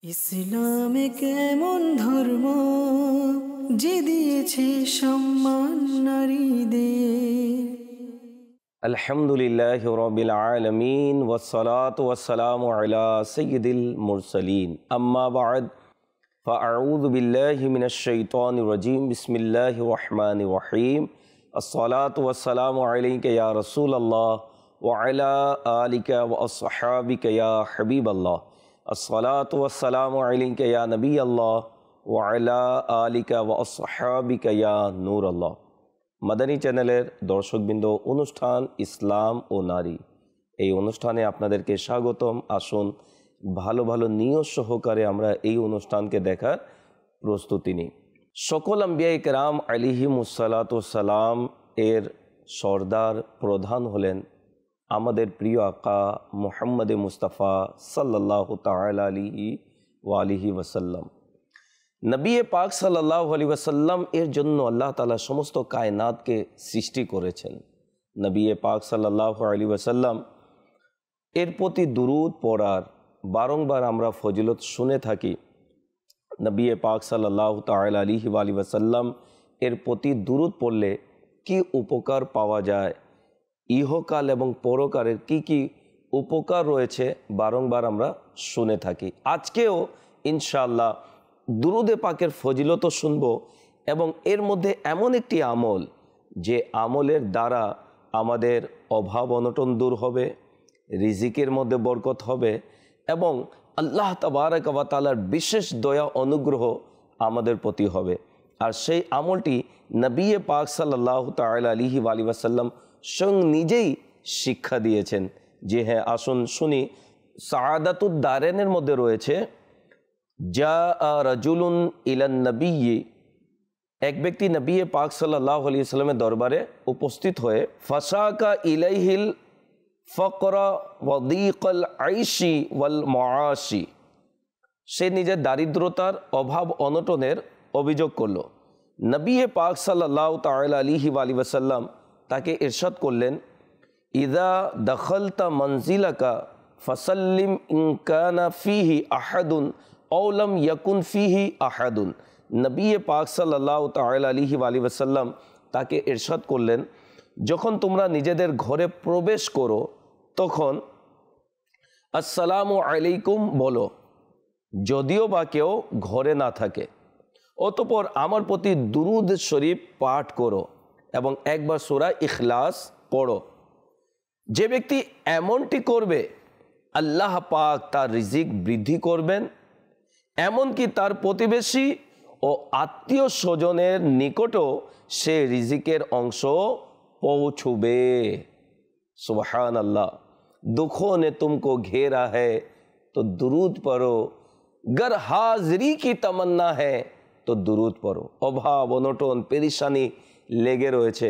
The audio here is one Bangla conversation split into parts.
ইসলামে কেমন ধর্ম যে দিয়েছে সম্মান নারীদের। আলহামদুলিল্লাহি রাব্বিল আলামিন ওয়াসসালাতু ওয়াসসালামু আলা সাইয়্যিদিল মুরসালিন আম্মা বা'দ ফাআউযু বিল্লাহি মিনাশ শাইতানির রাজীম বিসমিল্লাহির রহমানির রহিম আসসালাতু ওয়াসসালামু আলাইকা ইয়া রাসূলুল্লাহ ওয়া আলা আলিকা ওয়া আসহাবিকা ইয়া হাবিবাল্লাহ আসসালাতু ওয়াসসালামু আলাইকা ইয়া নবিয়াল্লাহ ওয়া আলা আলিকা ওয়া আসহাবিকা ইয়া নূরাল্লাহ। মাদানী চ্যানেলের দর্শকবৃন্দ, অনুষ্ঠান ইসলাম ও নারী, এই অনুষ্ঠানে আপনাদেরকে স্বাগতম। আসুন ভালো ভালো নিয়ত সহকারে আমরা এই অনুষ্ঠানকে দেখার প্রস্তুতি নিই। সকল আম্বিয়া কেরাম আলিহিমুসসালাতুসালাম এর সর্দার প্রধান হলেন আমাদের প্রিয় আকা মুহাম্মদ মুস্তাফা সাল্লাল্লাহু তাআলা আলাইহি ওয়া আলিহি ওয়াসাল্লাম। নবী পাক সাল্লাল্লাহু আলাইহি ওয়াসাল্লাম এর জন্য আল্লাহ তাআলা সমস্ত কায়নাতকে সৃষ্টি করেছেন। নবী পাক সাল্লাল্লাহু আলাইহি ওয়াসাল্লাম এর প্রতি দুরূদ পড়ার বারংবার আমরা ফজিলত শুনে থাকি। নবী পাক সাল্লাল্লাহু তাআলা আলাইহি ওয়াসাল্লাম এর প্রতি দুরূদ পড়লে কি উপকার পাওয়া যায়, ইহকাল এবং পরকালের কি কি উপকার রয়েছে, বারংবার আমরা শুনে থাকি। আজকেও ইনশাআল্লাহ দুরূদে পাকের ফজিলত শুনব এবং এর মধ্যে এমন একটি আমল যে আমলের দ্বারা আমাদের অভাব অনটন দূর হবে, রিজিকের মধ্যে বরকত হবে এবং আল্লাহ তাবারক ওয়া তাআলার বিশেষ দয়া অনুগ্রহ আমাদের প্রতি হবে। আর সেই আমলটি নবী পাক সাল্লাল্লাহু তাআলা আলাইহি ওয়াসাল্লাম স্বয়ং নিজেই শিক্ষা দিয়েছেন। যে হ্যাঁ, আসুন শুনি। সাআদাতুদ দারাইনের মধ্যে রয়েছে, যা রাজুলুন ইলান নবী, এক ব্যক্তি নবী পাক সাল্লাল্লাহু আলাইহি ওয়াসাল্লামের দরবারে উপস্থিত হয়ে ফাসাকা ইলাইহিল ফকরা ওয়া দীকাল আইশি ওয়াল মুআশি, সে নিজের দারিদ্রতার অভাব অনটনের অভিযোগ করল। নবী পাক সাল্লাল্লাহু তাআলা আলাইহি ওয়াসাল্লাম তাকে ইরশাদ করলেন, ইযা দাখালতা মানজিলাকা ফাসাল্লিম ইন কানা ফিহি আহাদুন আও লাম ইয়াকুন ফিহি আহাদুন। নবী পাক সাল্লাল্লাহু তাআলা আলাইহি ওয়াসাল্লাম তাকে ইরশাদ করলেন, যখন তোমরা নিজেদের ঘরে প্রবেশ করো তখন আসসালামু আলাইকুম বলো, যদিও বা কেউ ঘরে না থাকে। অতঃপর আমার প্রতি দুরূদ শরীফ পাঠ করো এবং একবার সূরা ইখলাস পড়ো। যে ব্যক্তি এমনটি করবে আল্লাহ পাক তার রিজিক বৃদ্ধি করবেন, এমনকি তার প্রতিবেশী ও আত্মীয় স্বজনের নিকটও সে রিজিকের অংশ পৌঁছবে। সুবহানাল্লাহ। दुखों ने तुमको घेरा है तो दुरूद पढ़ो, गर हाजिरी की तमन्ना है তো দুরূদ পড়ো। অভাব অনটন পেরেশানি লেগে রয়েছে,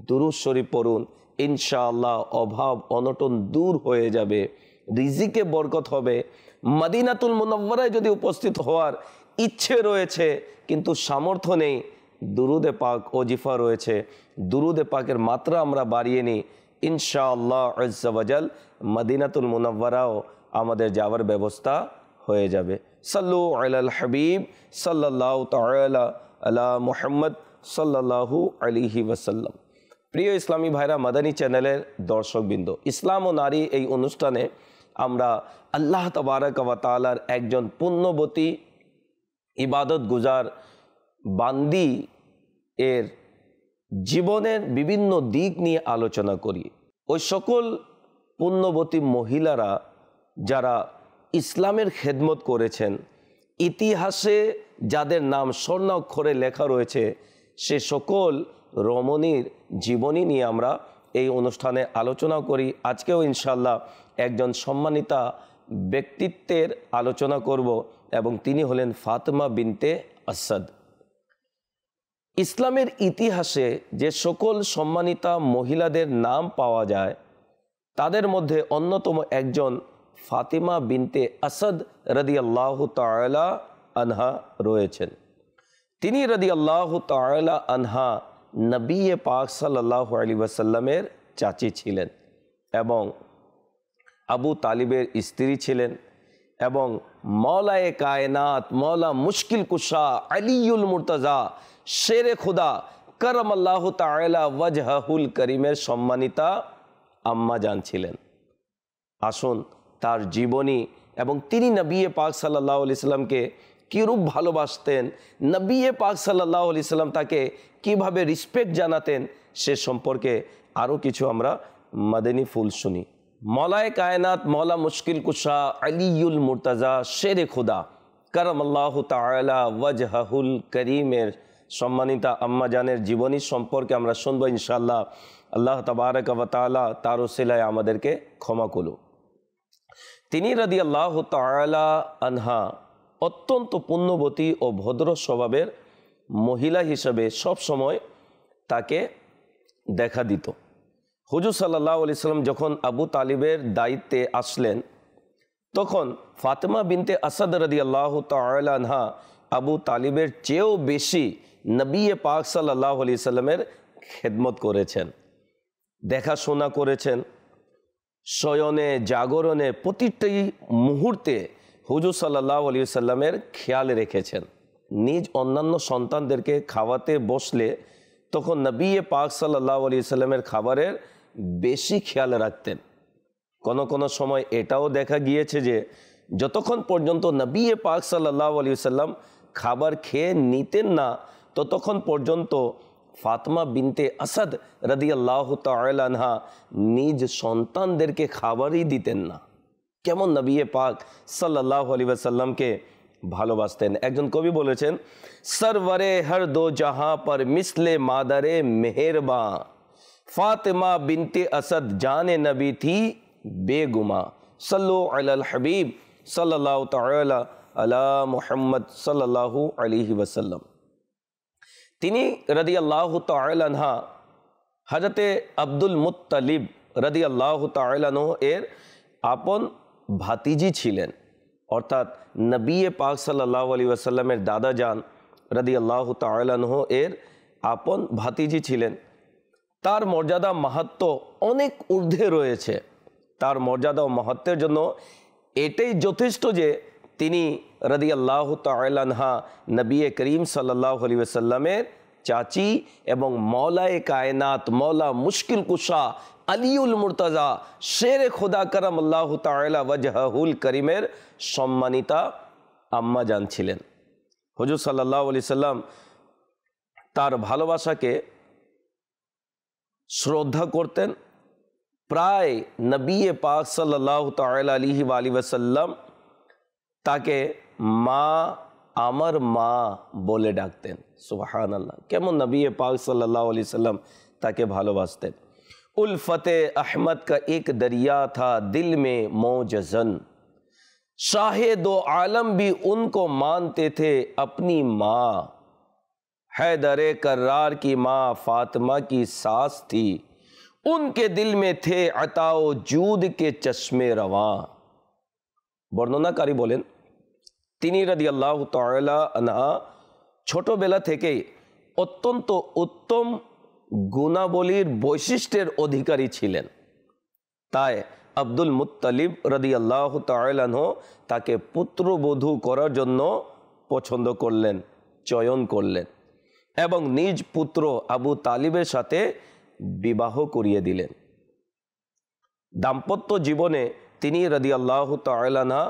দুরূদ শরীফ পড়ুন, ইনশাআল্লাহ অভাব অনটন দূর হয়ে যাবে, রিজিকে বরকত হবে। মদিনাতুল মুনাওয়ারায় যদি উপস্থিত হওয়ার ইচ্ছে রয়েছে কিন্তু সামর্থ্য নেই, দুরূদে পাক ওজিফা রয়েছে, দুরূদে পাকের মাত্রা আমরা বাড়িয়ে নিই, ইনশাআল্লাহ আজ্জা ওয়াজাল মদিনাতুল মুনাওয়ারাও আমাদের যাওয়ার ব্যবস্থা হয়ে যাবে। সাল্লু আলাল হাবিব সাল্লাল্লাহু তাআলা আলা মুহাম্মদ সাল্লাল্লাহু আলাইহি ওয়াসাল্লাম। প্রিয় ইসলামী ভাইরা, মাদানী চ্যানেলের দর্শকবৃন্দ, ইসলাম ও নারী এই অনুষ্ঠানে আমরা আল্লাহ তাবারক ওয়া তাআলার একজন পুণ্যবতী ইবাদত গুজার বান্দি এর জীবনের বিভিন্ন দিক নিয়ে আলোচনা করি। ওই সকল পুণ্যবতী মহিলারা যারা ইসলামের খেদমত করেছেন, ইতিহাসে যাদের নাম স্বর্ণাক্ষরে লেখা রয়েছে, সে সকল রমণীর জীবনী নিয়ে আমরা এই অনুষ্ঠানে আলোচনা করি। আজকেও ইনশাআল্লাহ একজন সম্মানিতা ব্যক্তিত্বের আলোচনা করব এবং তিনি হলেন ফাতেমা বিনতে আসাদ। ইসলামের ইতিহাসে যে সকল সম্মানিতা মহিলাদের নাম পাওয়া যায় তাদের মধ্যে অন্যতম একজন ফাতিমা বিনতে আসাদ রাদিয়াল্লাহু তাআলা আনহা রয়েছেন। তিনি রাদিয়াল্লাহু তাআলা আনহা নবী পাক সাল্লাল্লাহু আলাইহি ওয়াসাল্লামের চাচি ছিলেন এবং আবু তালিবের স্ত্রী ছিলেন এবং मौलाए कायनात मौला मुश्किल कुशा अलीउल मुर्तज़ा शेर खुदा करम अल्लाह ताआला वजहुल करीमेर सम्मानिता আম্মা জান ছিলেন। আসুন তার জীবনী এবং তিনি নবী পাক সাল্লাল্লাহু আলাইহি সাল্লামকে কীরূপ ভালোবাসতেন, নবী পাক সাল্লাল্লাহু আলাইহি সাল্লাম তাকে কিভাবে রিসপেক্ট জানাতেন সে সম্পর্কে আরও কিছু আমরা মাদানী ফুল শুনি। মৌলায়ে কায়নাত মৌলা মুশকিল কুশা আলিউল মুর্তজা শেরে খুদা করম আল্লাহ তাআলা ওয়াজহুল করিমের সম্মানিতা আম্মা জানের জীবনী সম্পর্কে আমরা শুনবো ইনশাআল্লাহ। আল্লাহ তাবারক ওয়া তাআলা তার ওসিলায় আমাদেরকে ক্ষমা করুন। তিনি রাদিয়াল্লাহু তাআলা আনহা অত্যন্ত পুণ্যবতী ও ভদ্র স্বভাবের মহিলা হিসেবে সব সময় তাকে দেখা দিত। হুজুর সাল্লাল্লাহু আলাইহি সাল্লাম যখন আবু তালিবের দায়িত্বে আসলেন তখন ফাতেমা বিনতে আসাদ রাদিয়াল্লাহু তাআলা আনহা আবু তালিবের চেয়েও বেশি নবী পাক সাল্লাল্লাহু আলাইহি সাল্লামের খেদমত করেছেন, দেখাশোনা করেছেন। শয়নে জাগরণে প্রতিটি মুহূর্তে হুজুর সাল্লাল্লাহু আলাইহি সাল্লামের খেয়াল রেখেছেন। নিজ অন্যান্য সন্তানদেরকে খাওয়াতে বসলে তখন নবী পাক সাল্লাল্লাহু আলাইহি সাল্লামের খাবারের বেশি খেয়াল রাখতেন। কোনো সময় এটাও দেখা গিয়েছে যে যতক্ষণ পর্যন্ত নবী পাক সাল্লাল্লাহু আলাইহি সাল্লাম খাবার খেয়ে নিতেন না ততক্ষণ পর্যন্ত ফাতেমা বিনতে আসাদ রাদিয়াল্লাহু তাআলা আনহা নিজ সন্তানদেরকে খাবারই দিতেন না। কেমন নবী পাক সাল্লাল্লাহু আলাইহি ওয়াসাল্লামকে ভালোবাসতেন। একজন কবি বলেছেন, সরওয়ারে হর দো জাহাঁ পর মিসলে মাদারে মেহেরবা ফাতেমা বিনতে আসাদ জানে নবী থি বেগুমা সল্লু আলাল হাবিব সাল্লাল্লাহু তাআলা আলা মুহাম্মদ সাল্লাল্লাহু আলাইহি ওয়াসাল্লাম। তিনি রাদিয়াল্লাহু তাআলা আনহা হযরতে আব্দুল মুত্তালিব রাদিয়াল্লাহু তাআলা আনহু এর আপন ভাতিজি ছিলেন, অর্থাৎ নবী পাক সাল্লাল্লাহু আলাইহি ওয়াসাল্লামের দাদা জান রাদিয়াল্লাহু তাআলা আনহু এর আপন ভাতিজি ছিলেন। তার মর্যাদা মাহাত্ম্য অনেক ঊর্ধ্বে রয়েছে। তার মর্যাদা ও মাহাত্ম্যের জন্য এটাই যথেষ্ট যে তিনি রাদিয়াল্লাহু তাআলা আনহা নবী করিম সাল্লাল্লাহু আলাইহি ওয়াসাল্লামের চাচি এবং মৌলায়ে কায়নাত মৌলা মুশকিল কুশা আলিউল মুর্তজা শেরে খুদা করম আল্লাহ তাআলা ওয়াজহুল করিমের সম্মানিতা আম্মা জান ছিলেন। হুজুর সাল্লাল্লাহু আলাইহি সাল্লাম তার ভালোবাসাকে শ্রদ্ধা করতেন। প্রায় নবী পাক সাল্লাল্লাহু তাআলা আলাইহি ওয়াসাল্লাম তাকে মা, আমার মা বলে ডাকতেন। সুবহানাল্লাহ, কেমন নবী পাক সাল্লাল্লাহু আলাইহি সাল্লাম তাকে ভালোবাসতেন। उल्फते अहमद का एक दरिया था दिल में मौजज़न, शाहे दो आलम भी उनको मानते थे अपनी माँ, हैदरे कर्रार की माँ फातिमा की सास थी, उनके दिल में थे अताओ जूद के चश्मे रवां। বর্ণনাকারী বলেন, তিনি রাদিয়াল্লাহু তাআলা আনহা ছোটবেলা থেকেই অত্যন্ত উত্তম গুণাবলীর বৈশিষ্ট্যের অধিকারী ছিলেন। তাই আব্দুল মুত্তালিব রাদিয়াল্লাহু তাআলা আনহু তাকে পুত্রবধূ করার জন্য পছন্দ করলেন, চয়ন করলেন এবং নিজ পুত্র আবু তালিবের সাথে বিবাহ করিয়ে দিলেন। দাম্পত্য জীবনে তিনি রাদিয়াল্লাহু তাআলা আনহা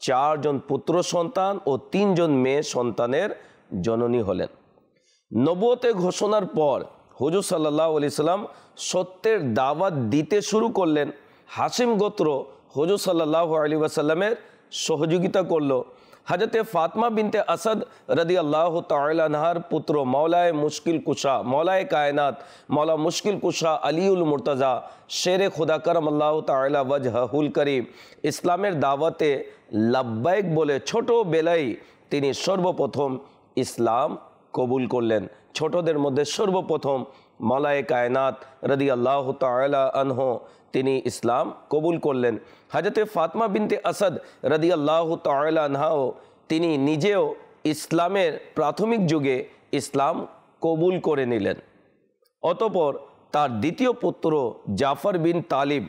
4 জন পুত্র সন্তান ও 3 জন মেয়ে সন্তানের জননী হলেন। নবুয়তে ঘোষণার পর হুজুর সাল্লাল্লাহু আলাইহি সাল্লাম সত্যের দাওয়াত দিতে শুরু করলেন। হাশিম গোত্র হুজুর সাল্লাল্লাহু আলাইহি ওয়াসাল্লামের সহযোগিতা করল। হযরতে ফাতেমা বিনতে আসাদ রাদিয়াল্লাহু তাআলা আনহার পুত্র মৌলায়ে মুশকিল কুশা মৌলায়ে কায়নাত মৌলা মুশকিল কুশা আলিউল মুর্তজা শেরে খুদা করম আল্লাহ তাআলা ওয়াজহুল করিম ইসলামের দাওয়াতে লাব্বাইক বলে ছোটবেলায় তিনি সর্বপ্রথম ইসলাম কবুল করলেন। ছোটদের মধ্যে সর্বপ্রথম মৌলায়ে কায়নাত রাদিয়াল্লাহু তাআলা আনহু তিনি ইসলাম কবুল করলেন। হযরতে ফাতেমা বিনতে আসাদ রাদিয়াল্লাহু তাআলা আনহাও তিনি নিজেও ইসলামের প্রাথমিক যুগে ইসলাম কবুল করে নিলেন। অতঃপর তার দ্বিতীয় পুত্র জাফর বিন তালিব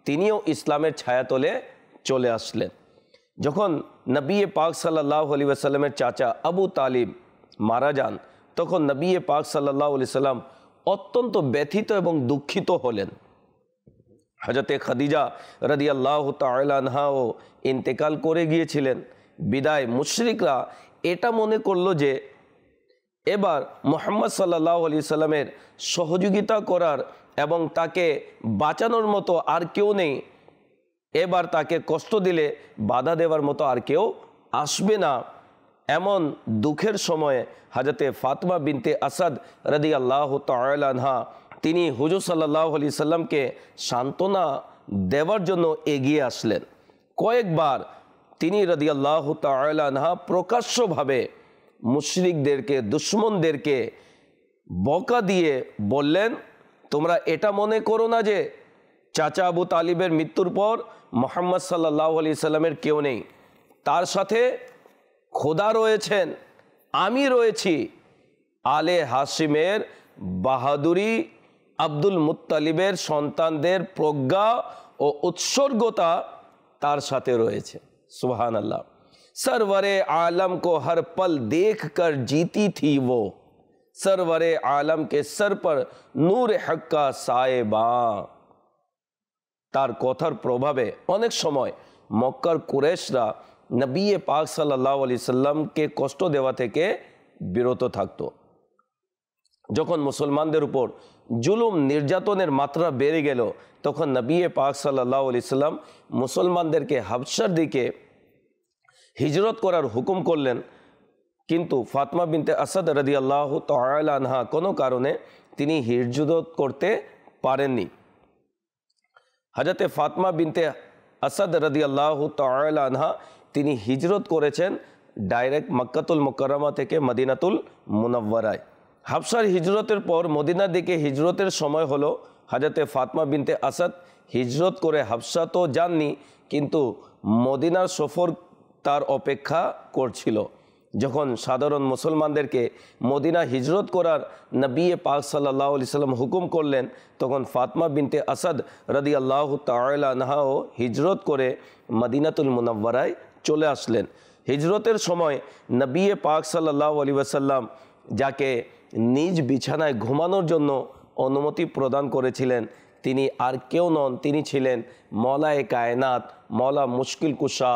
তিনিও ইসলামের ছায়াতলে চলে আসলেন। যখন নবী পাক সাল্লাল্লাহু আলাইহি ওয়াসাল্লামের চাচা আবু তালিব মারা যান, তখন নবী পাক সাল্লাল্লাহু আলাইহি সাল্লাম অত্যন্ত ব্যথিত এবং দুঃখিত হলেন। হযরতে খাদিজা রাদিয়াল্লাহু তাআলা আনহাও ইন্তেকাল করে গিয়েছিলেন। বিদায় মুশরিকরা এটা মনে করলো যে এবার মুহাম্মদ সাল্লাল্লাহু আলাইহি সাল্লামের সহযোগিতা করার এবং তাকে বাঁচানোর মতো আর কেউ নেই। এবার তাকে কষ্ট দিলে বাধা দেওয়ার মতো আর কেউ আসবে না। এমন দুঃখের সময়ে হযরতে ফাতিমা বিনতে আসাদ রাদিয়াল্লাহু তাআলা আনহা তিনি হুজুর সাল্লাল্লাহু আলাইহি সাল্লামকে সান্ত্বনা দেওয়ার জন্য এগিয়ে আসলেন। কয়েকবার তিনি রাদিয়াল্লাহু তাআলা আনহা প্রকাশ্যভাবে মুশরিকদেরকে, দুশমনদেরকে বকা দিয়ে বললেন, তোমরা এটা মনে করো না যে চাচা আবু তালিবের মৃত্যুর পর মুহাম্মদ সাল্লাল্লাহু আলাইহি সাল্লামের কেউ নেই, তার সাথে খোদা রয়েছেন, আমি রয়েছি। আলে হাশিমের বাহাদুরি, আব্দুল মুত্তালিবের সন্তানদের প্রজ্ঞা ও উৎসর্গতা তার সাথে রয়েছে। সুবহানাল্লাহ। सरवरे आलम को हर पल देख कर जीती थी वो, सरवरे आलम के सर पर नूर हक का साएबां। তার কথার প্রভাবে অনেক সময় মক্কার কুরাইশরা নবী পাক সাল্লাল্লাহু আলাইহি সাল্লামকে কষ্ট দেওয়া থেকে বিরত থাকতো। যখন মুসলমানদের উপর জুলুম নির্যাতনের মাত্রা বেড়ে গেল, তখন নবী পাক সাল্লাল্লাহু আলাইহি সাল্লাম মুসলমানদেরকে হাবশার দিকে হিজরত করার হুকুম করলেন। কিন্তু ফাতিমা বিনতে আসাদ রাদিয়াল্লাহু তাআলা আনহা কোনো কারণে তিনি হিজরত করতে পারেননি। হযরতে ফাতিমা বিনতে আসাদ রাদিয়াল্লাহু তাআলা আনহা তিনি হিজরত করেছেন ডাইরেক্ট মক্কাতুল মুকাররমা থেকে মদিনাতুল মুনাওয়ারায়। হাবশার হিজরতের পর মদিনার দিকে হিজরতের সময় হলো। হযরতে ফাতিমা বিনতে আসাদ হিজরত করে হাবশা তো যাননি, কিন্তু মদিনার সফর তার অপেক্ষা করছিল। যখন সাধারণ মুসলমানদেরকে মদিনা হিজরত করার নবী পাক সাল্লাল্লাহু আলাইহি সাল্লাম হুকুম করলেন, তখন ফাতিমা বিনতে আসাদ রাদিয়াল্লাহু তাআলা আনহাও হিজরত করে মদিনাতুল মুনাওয়ারায় চলে আসলেন। হিজরতের সময় নবী পাক সাল্লাল্লাহু আলাইহি ওয়াসাল্লাম যাকে নিজ বিছানায় ঘুমানোর জন্য অনুমতি প্রদান করেছিলেন, তিনি আর কেউ নন, তিনি ছিলেন মওলায়ে কায়নাত, মওলা মুশকিল কুশা,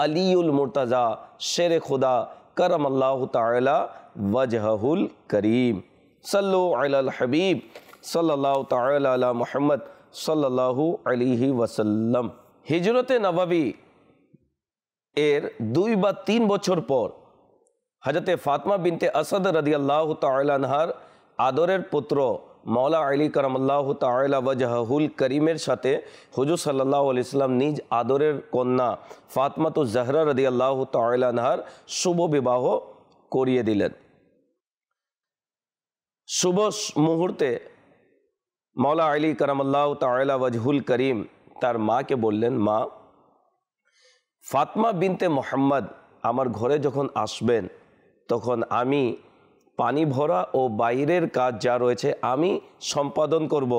আলিউল মুর্তাজা, শেরে খুদা করমাল্লাহু তাআলা ওয়াজহুল করিম। সাল্লু আলাল হাবিব সাল্লাল্লাহু তাআলা আলা মুহাম্মদ সাল্লাল্লাহু আলাইহি ওয়াসাল্লাম। হিজরতে নববী এর 2 বা 3 বছর পর হযরতে ফাতিমা বিনতে আসাদ রাদিয়াল্লাহু তাআলা আনহার আদরের পুত্র মওলা আলী করমাল্লাহু তাআলা ওয়াজহুল করিমের সাথে হুজুর সাল্লাল্লাহু আলাইহি সাল্লাম নিজ আদরের কন্যা ফাতিমাতু জহরা রাদিয়াল্লাহু তাআলা আনহার শুভ বিবাহ করিয়ে দিলেন। শুভ মুহূর্তে মওলা আলী করমাল্লাহু তাআলা ওয়াজহুল করিম তার মাকে বললেন, মা, ফাতিমা বিনতে মুহাম্মদ আমার ঘরে যখন আসবেন, তখন আমি পানি ভরা ও বাইরের কাজ যা রয়েছে আমি সম্পাদন করব,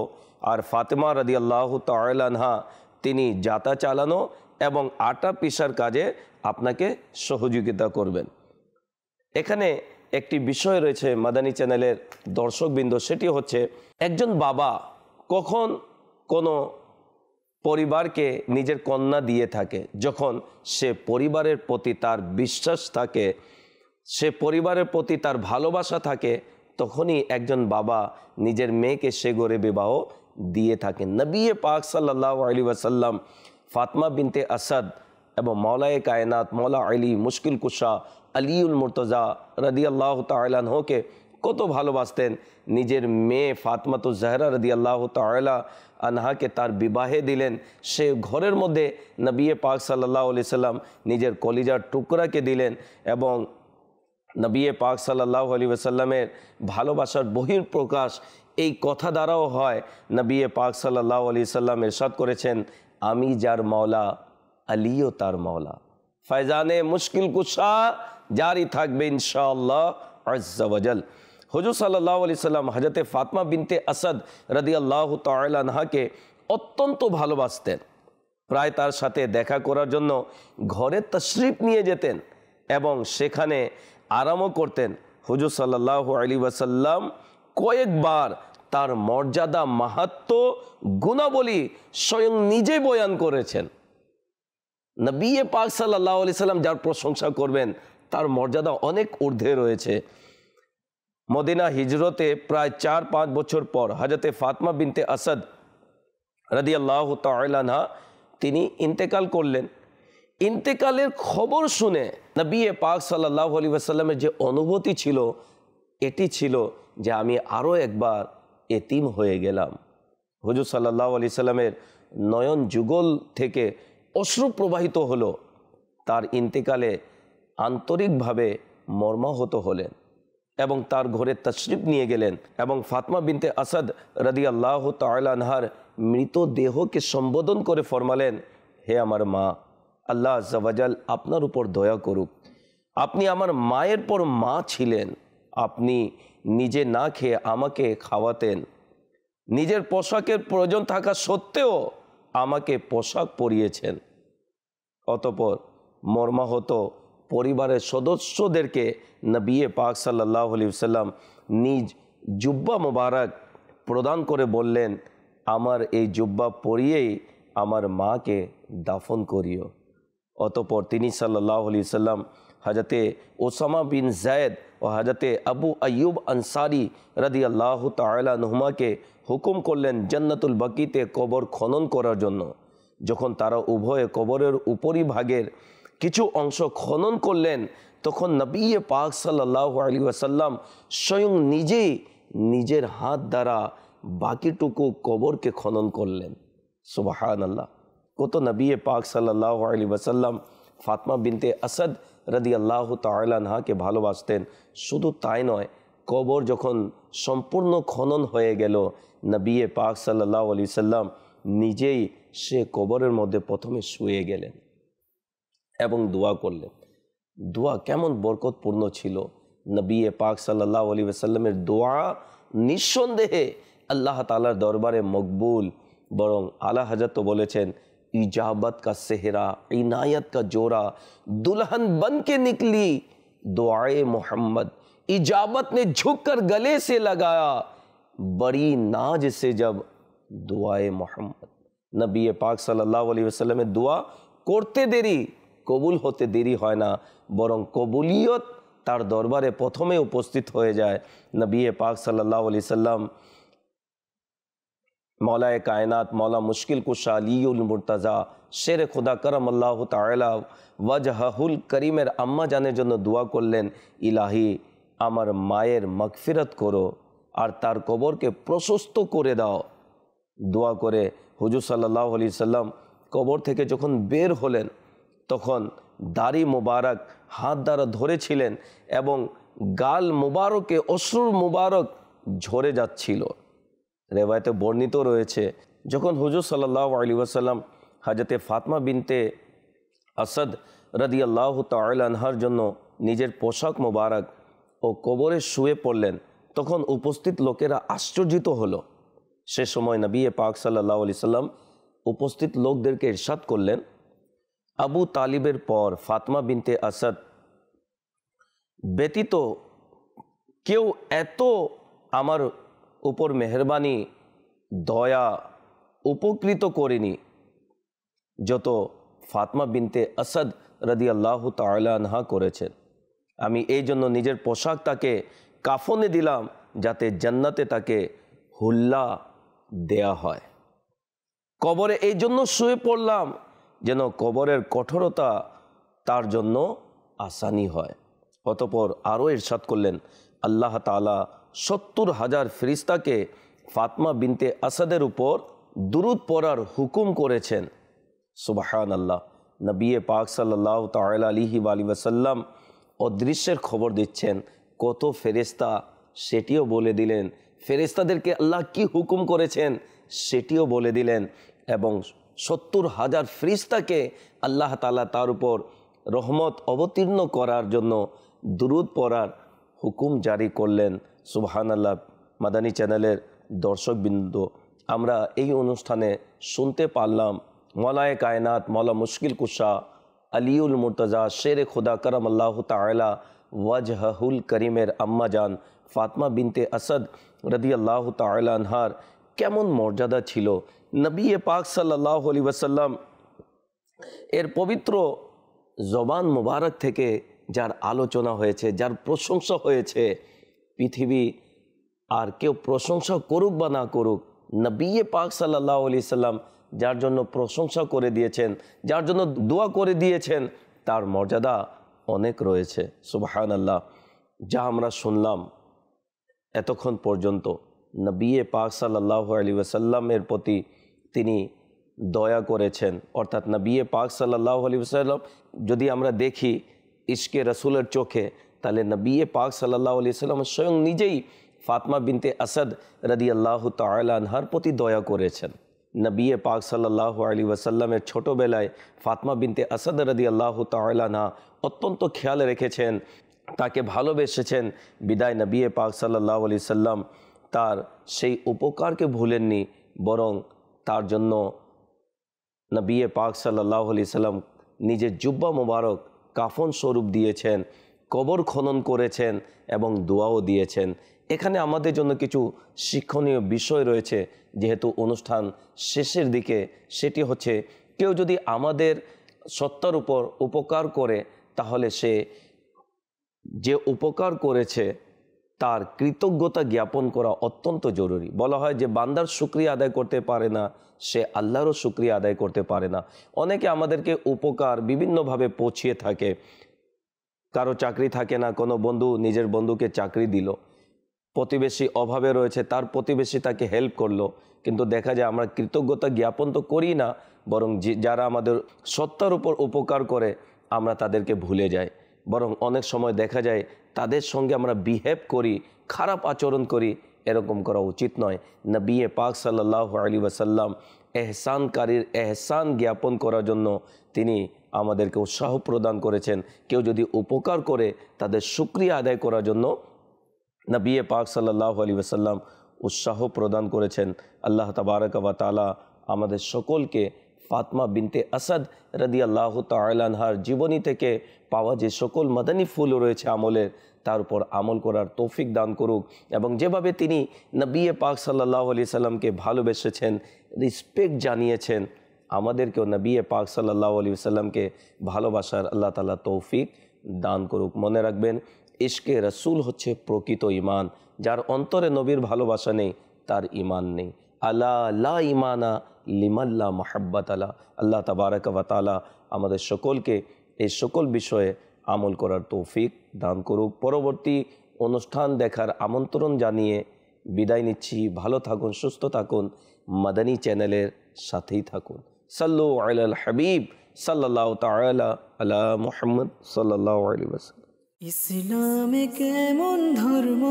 আর ফাতিমা রাদিয়াল্লাহু তাআলা আনহা তিনি যাতা চালানো এবং আটা পিসার কাজে আপনাকে সহযোগিতা করবেন। এখানে একটি বিষয় রয়েছে মাদানী চ্যানেলের দর্শকবৃন্দ, সেটি হচ্ছে একজন বাবা কখন কোনো পরিবারকে নিজের কন্যা দিয়ে থাকে, যখন সে পরিবারের প্রতি তার বিশ্বাস থাকে, সে পরিবারের প্রতি তার ভালোবাসা থাকে, তখনই একজন বাবা নিজের মেয়েকে সে ঘরে বিবাহ দিয়ে থাকেন। নবী পাক সাল্লাল্লাহু আলাইহি ওয়াসাল্লাম ফাতিমা বিনতে আসাদ এবং মওলায়ে কায়নাত মওলা আলী মুশকিল কুশা আলিউল মুর্তজা রাদিয়াল্লাহু তাআলা আনহুকে কত ভালোবাসতেন। নিজের মেয়ে ফাতিমাতু জহরা রাদিয়াল্লাহু তাআলা আনহাকে তার বিবাহে দিলেন। সে ঘরের মধ্যে নবী পাক সাল্লাল্লাহু আলাইহি সাল্লাম নিজের কলিজার টুকরাকে দিলেন এবং নবী পাক সাল্লাল্লাহু আলাইহি ওয়াসাল্লামের ভালোবাসার বহিঃপ্রকাশ এই কথা দ্বারাও হয়। নবী পাক সাল্লাল্লাহু আলাইহি সাল্লাম ইরশাদ করেছেন, আমি যার মওলা আলীও তার মওলা। ফয়জানে মুশকিল কুশা জারি থাকবে ইনশাআল্লাহ আজ্জা ওয়াজাল। হুজুর সাল্লাল্লাহু আলাইহি সাল্লাম হযরতে ফাতিমা বিনতে আসাদ রাদিয়াল্লাহু তাআলা আনহাকে অত্যন্ত ভালোবাসতেন। প্রায় তার সাথে দেখা করার জন্য ঘরে তশরিফ নিয়ে যেতেন এবং সেখানে আরামও করতেন। হুজুর সাল্লাল্লাহু আলাইহি ওয়াসাল্লাম কয়েকবার তার মর্যাদা, মাহাত্ম্য, গুণাবলী স্বয়ং নিজে বয়ান করেছেন। নবী পাক সাল্লাল্লাহু আলাইহি সাল্লাম যার প্রশংসা করবেন তার মর্যাদা অনেক ঊর্ধ্বে রয়েছে। মদিনা হিজরতে প্রায় 4-5 বছর পর হযরতে ফাতিমা বিনতে আসাদ রাদিয়াল্লাহু তাআলা আনহা তিনি ইন্তেকাল করলেন। ইন্তেকালের খবর শুনে নবী পাক সাল্লাল্লাহু আলাইহি ওয়াসাল্লামের যে অনুভূতি ছিল, এটি ছিল যে আমি আরও একবার এতিম হয়ে গেলাম। হুজুর সাল্লাল্লাহু আলাইহি সাল্লামের নয়ন যুগল থেকে অশ্রু প্রবাহিত হলো। তার ইন্তেকালে আন্তরিকভাবে মর্মাহত হলেন এবং তার ঘরে তশরিফ নিয়ে গেলেন এবং ফাতিমা বিনতে আসাদ রাদিয়াল্লাহু তাআলা আনহার মৃতদেহকে সম্বোধন করে ফরমালেন, হে আমার মা, আল্লাহ আজ্জা ওয়া জাল আপনার উপর দয়া করুক। আপনি আমার মায়ের পর মা ছিলেন। আপনি নিজে না খেয়ে আমাকে খাওয়াতেন, নিজের পোশাকের প্রয়োজন থাকা সত্ত্বেও আমাকে পোশাক পরিয়েছেন। অতঃপর মর্মাহত পরিবারের সদস্যদেরকে নবী পাক সাল্লাল্লাহু আলাইহি ওয়াসাল্লাম নিজ জুব্বা মোবারক প্রদান করে বললেন, আমার এই জুব্বা পরিয়েই আমার মাকে দাফন করিও। অতঃপর তিনি সাল্লাল্লাহু আলাইহি ওয়াসাল্লাম হযরতে ওসামা বিন যায়েদ ও হযরতে আবু আইয়ুব আনসারী রাদিয়াল্লাহু তাআলা আনহুমাকে হুকুম করলেন জান্নাতুল বাকিতে কবর খনন করার জন্য। যখন তারা উভয়ে কবরের উপরিভাগের কিছু অংশ খনন করলেন, তখন নবী পাক সাল্লাল্লাহু আলাইহি ওয়াসাল্লাম স্বয়ং নিজেই নিজের হাত দ্বারা বাকিটুকু কবরকে খনন করলেন। সুবহানাল্লাহ! কত নবী পাক সাল্লাল্লাহু আলাইহি ওয়াসাল্লাম ফাতিমা বিনতে আসাদ রাদিয়াল্লাহু তাআলা আনহাকে ভালোবাসতেন। শুধু তাই নয়, কবর যখন সম্পূর্ণ খনন হয়ে গেল, নবী পাক সাল্লাল্লাহু আলাইহি সাল্লাম নিজেই সে কবরের মধ্যে প্রথমে শুয়ে গেলেন এবং দোয়া করলেন। দোয়া কেমন বরকতপূর্ণ ছিল! নবী পাক সাল্লাল্লাহু আলাইহি ওয়াসাল্লামের দোয়া নিঃসন্দেহে আল্লাহ তাআলার দরবারে মকবুল। বরং আলা হযরত তো বলেছেন, इजाबत का सेहरा, इनायत का जोरा, दुल्हन बन के निकली दुआए मोहम्मद, इजाबत ने झुककर गले से लगाया बड़ी नाज से जब दुआए मोहम्मद। नबी पाक सल्लल्लाहु अलैहि वसल्लम दुआ करते देरी कबुल होते देरी হয় না, বরং কবুলিয়ত তার দরবারে প্রথমে উপস্থিত হয়ে যায়। নবী পাক সাল্লাল্লাহু আলাইহি সাল্লাম मौलाए कायनात मौला मुश्किल कुशा अलीउल मुर्तज़ा शेर खुदा करम अल्लाह ताआला वजहुल करीमेर आम्मा जाনের জন্য দোয়া করলেন, ইলাহি আমার মায়ের মাগফিরাত করো আর তার কবরকে প্রশস্ত করে দাও। দোয়া করে হুজুর সাল্লাল্লাহু আলাইহি সাল্লাম কবর থেকে যখন বের হলেন, তখন দাড়ি মুবারক হাত দ্বারা ধরেছিলেন এবং গাল মুবারকে অশ্রুর মুবারক ঝরে যাচ্ছিল। রেওয়ায়তে বর্ণিত রয়েছে, যখন হুজুর সাল্লাল্লাহু আলাইহি ওয়াসাল্লাম হযরতে ফাতিমা বিনতে আসাদ রাদিয়াল্লাহু তাআলা আনহার জন্য নিজের পোশাক মোবারক ও কবরে শুয়ে পড়লেন, তখন উপস্থিত লোকেরা আশ্চর্যিত হলো। সে সময় নবী পাক সাল্লাল্লাহু আলাইহি সাল্লাম উপস্থিত লোকদেরকে ইরশাদ করলেন, আবু তালিবের পর ফাতিমা বিনতে আসাদ ব্যতীত কেউ এত আমার উপর মেহরবানি দয়া উপকৃত করেনি যত ফাতিমা বিনতে আসাদ রাদিয়াল্লাহু তাআলা আনহা করেছেন। আমি এই জন্য নিজের পোশাক তাকে কাফনে দিলাম যাতে জান্নাতে তাকে হুল্লা দেয়া হয়। কবরে এই জন্য শুয়ে পড়লাম যেন কবরের কঠোরতা তার জন্য আসানি হয়। অতঃপর আরও ইরশাদ করলেন, আল্লাহ তাআলা ৭০,০০০ ফেরেশতাকে ফাতিমা বিনতে আসাদের উপর দুরূদ পড়ার হুকুম করেছেন। সুবহানাল্লাহ! নবী পাক সাল্লাল্লাহু তাআলা আলাইহি ওয়াসাল্লাম অদৃশ্যের খবর দিচ্ছেন, কত ফেরেশতা সেটিও বলে দিলেন। ফেরেশতাদেরকে আল্লাহ কি হুকুম করেছেন সেটিও বলে দিলেন এবং ৭০,০০০ ফেরেশতাকে আল্লাহ তাআলা তার উপর রহমত অবতীর্ণ করার জন্য দুরূদ পড়ার হুকুম জারি করলেন। সুবহানাল্লাহ! মাদানী চ্যানেলের দর্শকবৃন্দ, আমরা এই অনুষ্ঠানে শুনতে পারলাম মৌলায়ে কায়নাত, মৌলা মুশকিল কুশা, আলিউল মুর্তজা, শেরে খুদা করম আল্লাহ তাআলা ওয়াজহুল করিমের আম্মা জান ফাতমা বিনতে আসাদ রাদিয়াল্লাহু তাআলা আনহার কেমন মর্যাদা ছিল। নবী পাক সাল্লাল্লাহু আলাইহি ওয়াসাল্লাম এর পবিত্র জবান মুবারক থেকে যার আলোচনা হয়েছে, যার প্রশংসা হয়েছে, পৃথিবী আর কেউ প্রশংসা করুক বা না করুক, নবী পাক সাল্লাল্লাহু আলাইহি সাল্লাম যার জন্য প্রশংসা করে দিয়েছেন, যার জন্য দোয়া করে দিয়েছেন, তার মর্যাদা অনেক রয়েছে। সুবহানাল্লাহ। যা আমরা শুনলাম এতক্ষণ পর্যন্ত, নবী পাক সাল্লাল্লাহু আলাইহি ওয়াসাল্লামের প্রতি তিনি দয়া করেছেন, অর্থাৎ নবী পাক সাল্লাল্লাহু আলাইহি ওয়াসাল্লাম যদি আমরা দেখি ইশকে রসুলের চোখে, তাহলে নবী পাক সাল্লাল্লাহু আলাইহি ওয়াসাল্লাম স্বয়ং নিজেই ফাতমা বিনতে আসাদ রাদিয়াল্লাহু তাআলা আনহার প্রতি দয়া করেছেন। নবী পাক সাল্লাল্লাহু আলাইহি ওয়াসাল্লামের ছোটোবেলায় ফাতমা বিনতে আসাদ রাদিয়াল্লাহু তাআলা আনহা অত্যন্ত খেয়াল রেখেছেন, তাকে ভালোবেসেছেন। বিদায় নবী পাক সাল্লাল্লাহু আলাইহি সাল্লাম তার সেই উপকারকে ভুলেননি, বরং তার জন্য নবী পাক সাল্লাল্লাহু আলাইহি সাল্লাম নিজের জুব্বা মোবারক কাফন স্বরূপ দিয়েছেন, কবর খনন করেছেন এবং দোয়াও দিয়েছেন। এখানে আমাদের জন্য কিছু শিক্ষণীয় বিষয় রয়েছে, যেহেতু অনুষ্ঠান শেষের দিকে। সেটি হচ্ছে, কেউ যদি আমাদের সত্তার উপর উপকার করে, তাহলে সে যে উপকার করেছে তার কৃতজ্ঞতা জ্ঞাপন করা অত্যন্ত জরুরি। বলা হয় যে বান্দার শুকরিয়া আদায় করতে পারে না, সে আল্লাহরও শুকরিয়া আদায় করতে পারে না। অনেকে আমাদেরকে উপকার বিভিন্নভাবে পৌঁছিয়ে থাকে। কারো চাকরি থাকে না, কোনো বন্ধু নিজের বন্ধুকে চাকরি দিল। প্রতিবেশী অভাবে রয়েছে, তার প্রতিবেশী তাকে হেল্প করলো, কিন্তু দেখা যায় আমরা কৃতজ্ঞতা জ্ঞাপন তো করি না, বরং যারা আমাদের সত্তার উপর উপকার করে আমরা তাদেরকে ভুলে যাই। বরং অনেক সময় দেখা যায় তাদের সঙ্গে আমরা বিহেভ করি, খারাপ আচরণ করি। এরকম করা উচিত নয়। নবী পাক সাল্লাল্লাহু আলাইহি ওয়াসাল্লাম এহসানকারীর এহসান জ্ঞাপন করার জন্য তিনি আমাদেরকে উৎসাহ প্রদান করেছেন। কেউ যদি উপকার করে তাদের শুকরিয়া আদায় করার জন্য নবী পাক সাল্লাল্লাহু আলাইহি ওয়াসাল্লাম উৎসাহ প্রদান করেছেন। আল্লাহ তাবারক ওয়া তাআলা আমাদের সকলকে ফাতমা বিনতে আসাদ রাদিয়াল্লাহু তাআলা আনহার জীবনী থেকে পাওয়া যে সকল মাদানী ফুল রয়েছে আমলের, তার উপর আমল করার তৌফিক দান করুক। এবং যেভাবে তিনি নবী পাক সাল্লাল্লাহু আলাইহি সাল্লামকে ভালোবেসেছেন, রেসপেক্ট জানিয়েছেন, আমাদেরকেও নবী পাক সাল্লাল্লাহু আলাইহি সাল্লামকে ভালোবাসার আল্লাহ তাআলা তৌফিক দান করুক। মনে রাখবেন, ইশকে রসুল হচ্ছে প্রকৃত ঈমান। যার অন্তরে নবীর ভালোবাসা নেই, তার ঈমান নেই। আলা লা ঈমানা লিমান লা মাহাব্বাত আলা। আল্লাহ তাবারক ওয়া তাআলা আমাদের সকলকে এই সকল বিষয়ে আমল করার তৌফিক দান করুক। পরবর্তী অনুষ্ঠান দেখার আমন্ত্রণ জানিয়ে বিদায় নিচ্ছি। ভালো থাকুন, সুস্থ থাকুন, মাদানী চ্যানেলের সাথেই থাকুন। সাল্লু আলাল হাবিব সাল্লাল্লাহু তাআলা আলা মুহাম্মদ সাল্লাল্লাহু আলাইহি ওয়াসাল্লাম। ইসলামে কেমন ধর্ম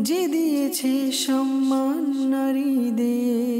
যে দিয়েছে সম্মান নারীদের।